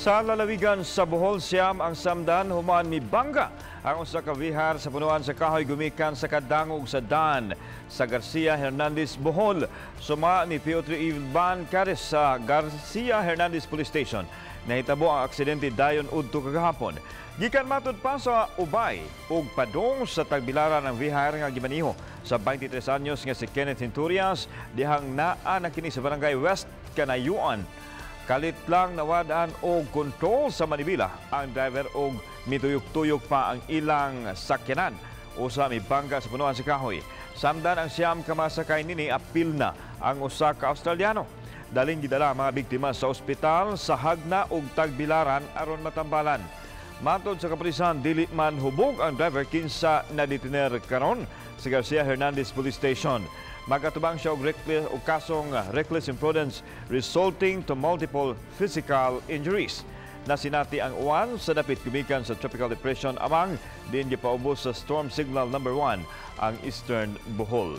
Sa lalawigan sa Bohol, siyam ang samdan human ni Bangga ang usa ka vihar sa punuan sa kahoy gumikan sa kadangog sa Dan sa Garcia Hernandez, Bohol. Suma ni Piotr Ivan Cares sa Garcia Hernandez Police Station. Nahitabo ang aksidente dayon udto kagahapon. Gikan matud pa sa ubay ug padong sa tagbilaran ng vihar nga gimaniho sa 23 anyos nga si Kenneth Centurias dihang naa na kini sa barangay West Canayuan. Kalit lang nawadaan og kontrol sa Manibila ang driver og mituyok-tuyok pa ang ilang sakyanan. Usa mi Bangga sa punuan sa kahoy. Samdan ang siyam kamasakay nini apil na ang usa ka Australiano. Daling gidala ang mga biktima sa ospital sa hagna og tagbilaran aron matambalan. Matod sa kapulisan, dili man hubog ang driver kinsa na detiner karon sa Garcia Hernandez Police Station. Magatubang siya og kasong reckless imprudence resulting to multiple physical injuries. Nasinati ang uwan sa dapit gumikan sa tropical depression amang din gipaubos sa storm signal number 1 ang Eastern Bohol.